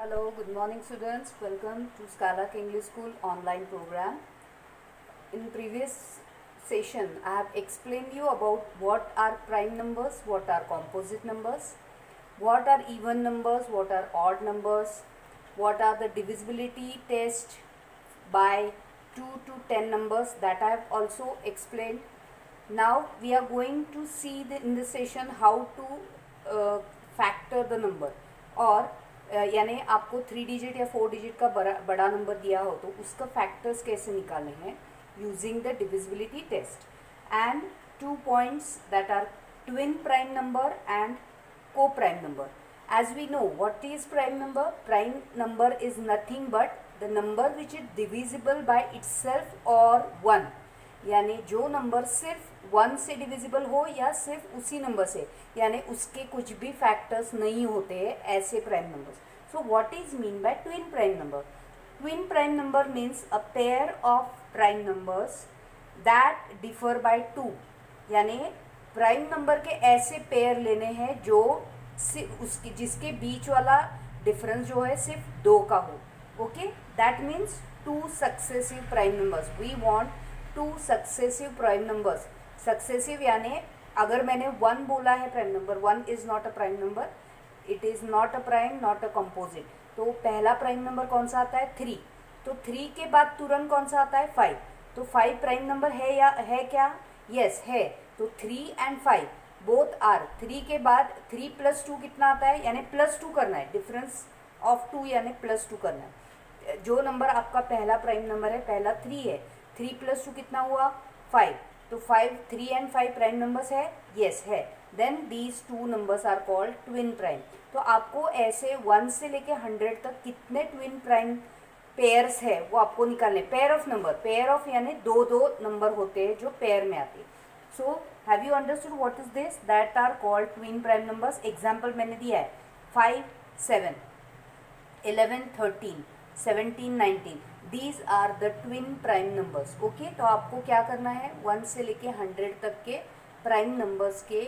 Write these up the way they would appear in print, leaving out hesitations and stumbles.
Hello, good morning students. Welcome to Skylark English School online program. In previous session, I have explained you about what are prime numbers, what are composite numbers, what are even numbers, what are odd numbers, what are the divisibility test by 2 to 10 numbers, that I have also explained. Now we are going to see in this session how to factor the number, और यानी आपको 3 digit या 4 digit का बड़ा number दिया हो तो उसका फैक्टर्स कैसे निकालने हैं using the divisibility test and 2 points that are twin prime number and coprime number. As we know, what is prime number? Prime number is nothing but the number which is divisible by itself or 1. यानी जो number सिर्फ 1 से divisible हो या सिर्फ उसी number से, यानी उसके कुछ भी फैक्टर्स नहीं होते हैं, ऐसे prime numbers. So what is mean by twin prime number? Twin prime number means a pair of prime numbers that differ by 2. यानी प्राइम नंबर के ऐसे पेयर लेने हैं जो उसकी जिसके बीच वाला डिफरेंस जो है सिर्फ 2 का हो. Okay, that means 2 successive prime numbers. We want 2 successive prime numbers. Successive यानी अगर मैंने 1 बोला है prime number, 1 is not a prime number, it is not a prime, not a composite. तो पहला प्राइम नंबर कौन सा आता है? 3. तो 3 के बाद तुरंत कौन सा आता है? 5. तो 5 प्राइम नंबर है या है क्या? यस है. तो 3 एंड 5 बोथ आर. 3 के बाद 3 प्लस 2 कितना आता है? यानी प्लस 2 करना है, डिफरेंस ऑफ 2 यानी +2 करना है. जो नंबर आपका पहला प्राइम नंबर है, पहला 3 है, 3 + 2 कितना हुआ? 5. तो 5, 3 एंड 5 प्राइम नंबर्स है? यस है. Then these 2 numbers are called twin prime. तो आपको ऐसे 1 से लेके 100 तक कितने ट्विन प्राइम पेयर्स है वो आपको निकालने. Pair of number, pair of यानी 2 नंबर होते हैं जो पेयर में आते हैं. So have you understood what is this? That are called twin prime numbers. Example मैंने दिया है 5, 7, 11, 13, 17, 19. These are the twin prime numbers. Okay, तो आपको क्या करना है? 1 से लेके 100 तक के प्राइम नंबर्स के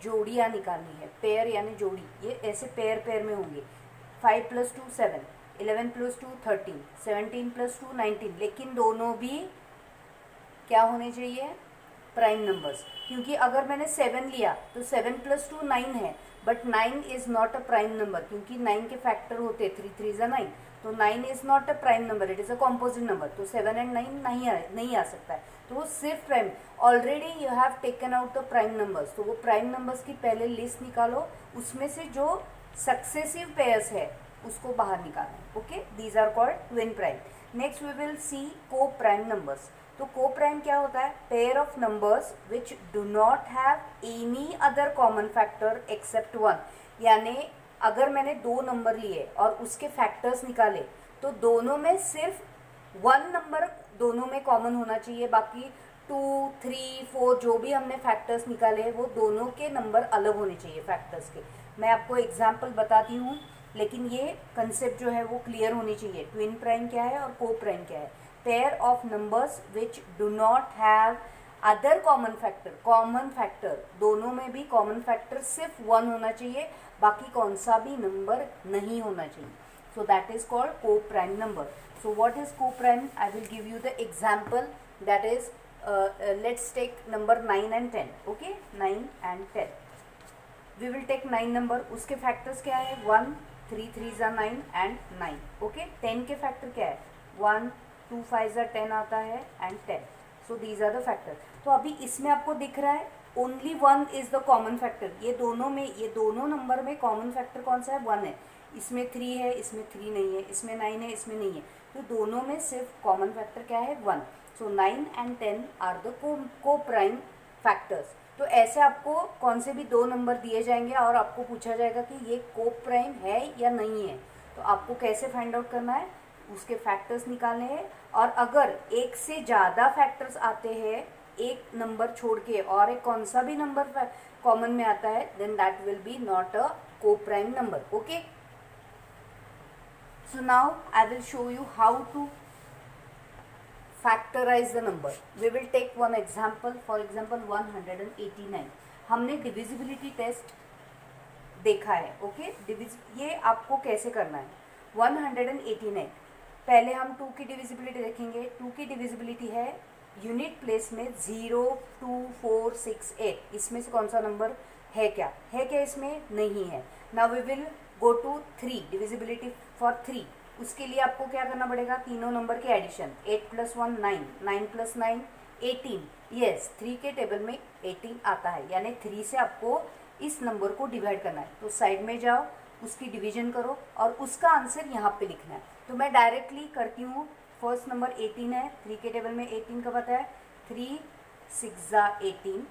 जोड़ियाँ निकालनी है. पेयर यानी जोड़ी, ये ऐसे पेयर पेयर में होंगे. 5 + 2 7, 11 + 2 13, 17 + 2 19. लेकिन दोनों भी क्या होने चाहिए? Prime numbers. क्योंकि अगर मैंने 7 लिया तो 7 + 2 9 है, but 9 is not a prime number क्योंकि 9 के फैक्टर होते हैं 3 3 9. तो 9 is not a prime number, it is a composite number. तो 7 एंड 9 नहीं आ सकता है. तो वो सिर्फ prime. Already you have taken out the prime numbers. तो वो प्राइम नंबर्स की पहले लिस्ट निकालो, उसमें से जो सक्सेसिव पेयर्स है उसको बाहर निकालना. Okay, these are called twin prime. Next we will see co prime numbers. तो को प्राइम क्या होता है? Pair of numbers which do not have any other common factor except 1. यानी अगर मैंने 2 नंबर लिए और उसके फैक्टर्स निकाले तो दोनों में सिर्फ 1 नंबर दोनों में कॉमन होना चाहिए. बाकी 2, 3, 4 जो भी हमने फैक्टर्स निकाले हैं वो दोनों के नंबर अलग होने चाहिए फैक्टर्स के. मैं आपको एग्जाम्पल बताती हूँ, लेकिन ये कंसेप्ट जो है वो क्लियर होनी चाहिए. ट्विन प्राइम क्या है और को प्राइम क्या है? Pair of numbers which do not have other common factor. Common factor दोनों में भी कॉमन फैक्टर सिर्फ 1 होना चाहिए, बाकी कौन सा भी नंबर नहीं होना चाहिए. So that is called coprime number. So what is coprime? I will give you the example. That is let's take number 9 and 10. Okay, 9 and 10. We will take 9 number. उसके factors क्या है? 1, 3 3 9 and 9. Okay, 10 के factor क्या है? 1, 2 5 10 आता है and 10. So these are the factor. तो अभी इसमें आपको दिख रहा है only 1 is the common factor. ये दोनों नंबर में कॉमन फैक्टर कौन सा है? 1 है. इसमें 3 है, इसमें 3 नहीं है, इसमें 9 है, इसमें नहीं है. तो दोनों में सिर्फ कॉमन फैक्टर क्या है? 1. सो 9 and 10 आर द को प्राइम फैक्टर्स. तो ऐसे आपको कौन से भी 2 नंबर दिए जाएंगे और आपको पूछा जाएगा कि ये को प्राइम है या नहीं है. तो आपको कैसे फाइंड आउट करना है? उसके फैक्टर्स निकालने हैं. और अगर एक से ज़्यादा फैक्टर्स आते हैं एक नंबर छोड़ के और एक कौन सा भी नंबर कॉमन में आता है, then that will be not a coprime number. Okay, so now I will show you how to factorize the number. We will take one example. For example 189. हमने divisibility test देखा है। Okay, ये आपको कैसे करना है। 189, पहले हम 2 की डिविजिबिलिटी देखेंगे। 2 की डिविजिबिलिटी है यूनिट प्लेस में 0, 2, 4, 6, 8। इसमें से कौन सा नंबर है क्या इसमें नहीं है। Now we will go to 3, divisibility for 3। उसके लिए आपको क्या करना पड़ेगा, तीनों नंबर के एडिशन। 8 + 1 9, 9 + 9 18। यस, 3 के टेबल में 18 आता है, यानी 3 से आपको इस नंबर को डिवाइड करना है। तो साइड में जाओ, उसकी डिवीजन करो और उसका आंसर यहाँ पे लिखना है। तो मैं डायरेक्टली करती हूँ। फर्स्ट नंबर 18 है, 3 के टेबल में 18 कब आता है, 3 6 18,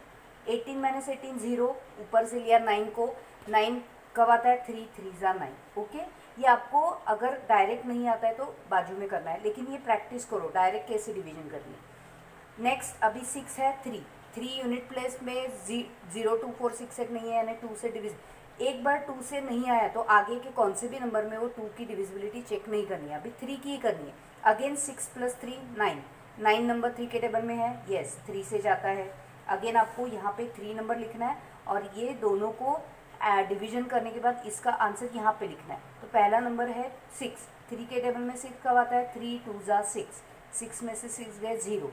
18 - 18 0, ऊपर से लिया 9 को, 9 कब आता है, 3 3 9। ओके, ये आपको अगर डायरेक्ट नहीं आता है तो बाजू में करना है, लेकिन ये प्रैक्टिस करो डायरेक्ट कैसे डिवीजन करनी है। नेक्स्ट अभी 6 है, 3 यूनिट प्लेस में 0, 2, 4, 6 8 नहीं है, यानी 2 से डिविज। एक बार 2 से नहीं आया तो आगे के कौन से भी नंबर में वो 2 की डिविजिबिलिटी चेक नहीं करनी है, अभी 3 की ही करनी है। अगेन 6 + 3 9, 9 नंबर 3 के टेबल में है। यस, 3 से जाता है। अगेन आपको यहाँ पे 3 नंबर लिखना है और ये दोनों को डिवीजन करने के बाद इसका आंसर यहाँ पे लिखना है। तो पहला नंबर है 6, 3 के टेबल में 6 कब आता है, 3 2 6, 6 में से 6 गए 0,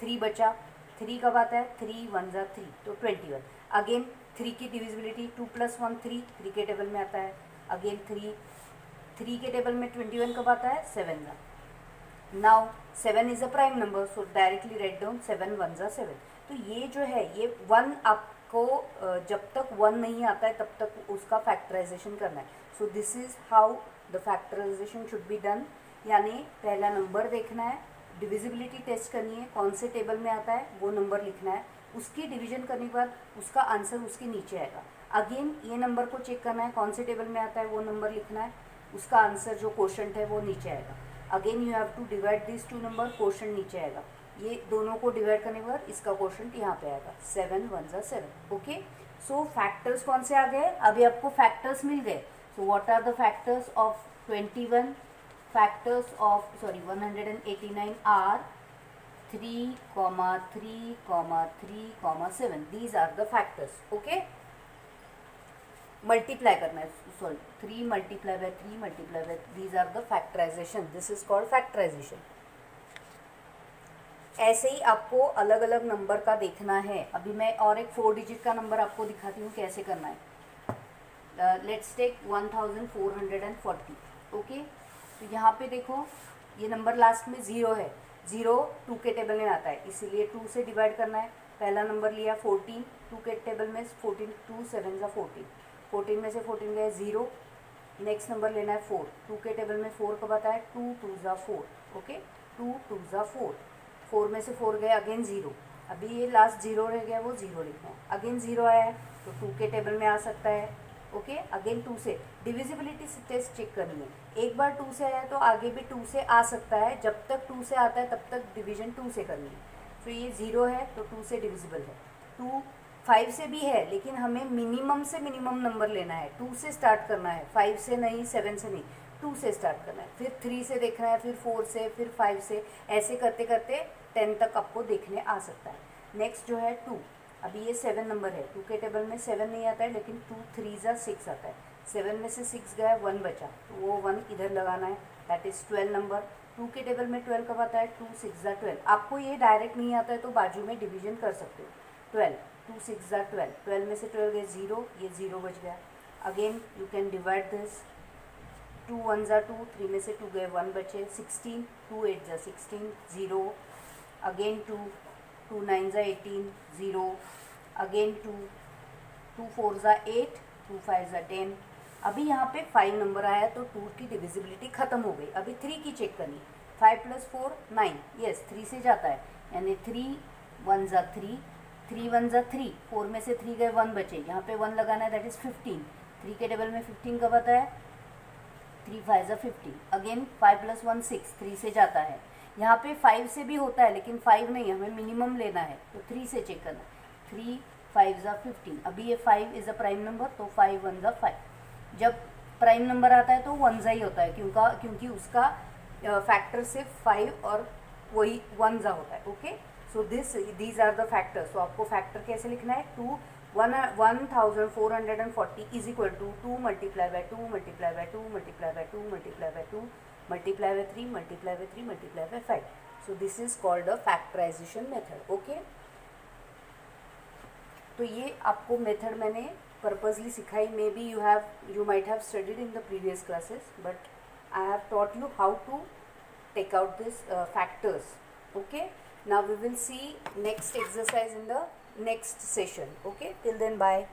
3 बचा। 3 कब आता है, 3 1 3, तो 21। अगेन 3 की डिविजिबिलिटी 2 + 1 3, 3 के टेबल में आता है। अगेन 3 के टेबल में 21 कब आता है, 7। Now 7 is a prime number, so directly write down 7 1 7। तो ये जो है ये 1 आपको जब तक 1 नहीं आता है तब तक उसका फैक्टराइजेशन करना है। So this is how the factorization should be done. यानी पहला नंबर देखना है, डिविजिबिलिटी टेस्ट करनी है, कौन से टेबल में आता है वो नंबर लिखना है, उसकी डिवीजन करने के बाद उसका आंसर उसके नीचे आएगा। अगेन ये नंबर को चेक करना है, कौन से टेबल में आता है वो नंबर लिखना है, उसका आंसर जो क्वोशंट है वो नीचे आएगा। Again you have to divide this 2 number, quotient नीचे आएगा। ये दोनों को डिवाइड करने के बाद इसका क्वोशंट यहाँ पे आएगा, 7 1 7। ओके, सो फैक्टर्स कौन से आ गए, अभी आपको फैक्टर्स मिल गए। So what are the factors of 21? Factors of 189 are 3, 3, 3, 7. These are the factors. Okay. Multiply करना है, sorry, 3 multiply by 3 multiply by, these are the factorization. This is called factorization. ऐसे ही आपको अलग अलग नंबर का देखना है। अभी मैं और एक 4 डिजिट का नंबर आपको दिखाती हूँ कैसे करना है। Let's take 1440. ओके, तो यहाँ पे देखो ये नंबर लास्ट में 0 है, 0 2 के टेबल में आता है, इसीलिए 2 से डिवाइड करना है। पहला नंबर लिया 14, 2 के टेबल में 14, 2 7 14, 14 में से 14 गए 0। नेक्स्ट नंबर लेना है 4, 2 के टेबल में 4 कब आता है, 2 2 4। ओके, 2 2 4, 4 में से 4 गए अगेन 0। अभी ये लास्ट 0 रह गया, वो 0 लिखना है। अगेन 0 आया है तो 2 के टेबल में आ सकता है। ओके, अगेन 2 से डिविजिबिलिटी टेस्ट चेक करनी है। एक बार 2 से आया तो आगे भी 2 से आ सकता है, जब तक 2 से आता है तब तक डिवीजन 2 से करनी है। तो ये 0 है तो 2 से डिविजिबल है। 2 5 से भी है, लेकिन हमें मिनिमम से मिनिमम नंबर लेना है, 2 से स्टार्ट करना है, 5 से नहीं, 7 से नहीं, 2 से स्टार्ट करना है। फिर 3 से देखना है, फिर 4 से, फिर 5 से, ऐसे करते करते 10 तक आपको देखने आ सकता है। नेक्स्ट जो है 2, अभी ये 7 नंबर है, 2 के टेबल में 7 नहीं आता है, लेकिन 2 3 6 आता है। 7 में से 6 गया, 1 बचा, तो वो 1 इधर लगाना है, दैट इज़ 12 नंबर। 2 के टेबल में 12 कब आता है, 2 6 12। आपको ये डायरेक्ट नहीं आता है तो बाजू में डिवीजन कर सकते हो। 12, 2 6 12, 12 में से 12 गए 0, ये 0 बच गया। Again you can divide this, 2 1 2, 3 में से 2 गए 1 बचे, 16, 2 8 16, 0। अगेन 2 2 9 18, 0। अगेन 2 2 4 8, 2 5 10। अभी यहाँ पे 5 नंबर आया तो 2 की डिविजिबिलिटी खत्म हो गई। अभी 3 की चेक करनी, 5 + 4 9, यस 3 से जाता है, यानी 3 1 3, 3 1 3, 4 में से 3 गए 1 बचे, यहाँ पे 1 लगाना है, दैट इज़ 15। 3 के टेबल में 15 कब आता है, 3 5 15। अगेन 5 + 1 6, 3 से जाता है। यहाँ पे 5 से भी होता है, लेकिन 5 नहीं, हमें मिनिमम लेना है, तो 3 से चेक करना है। 3 5 15। अभी ये 5 इज़ अ प्राइम नंबर, तो 5 1 5। जब प्राइम नंबर आता है तो 1 ही होता है, क्योंकि उसका फैक्टर सिर्फ 5 और वही 1 होता है। Okay, so these are the factors. तो आपको फैक्टर कैसे लिखना है, 2 1440 is equal to 2 multiply by 2 multiply by 2 multiply by 2 multiply by 2 multiply by 3 multiply by 3 multiply by 5. So this is called a factorization method. Okay, तो ये आपको method मैंने purposely सिखाई. May be you might have studied in the previous classes, but I have taught you how to take out this factors. Okay, now we will see next exercise in the next session. Okay, till then, bye.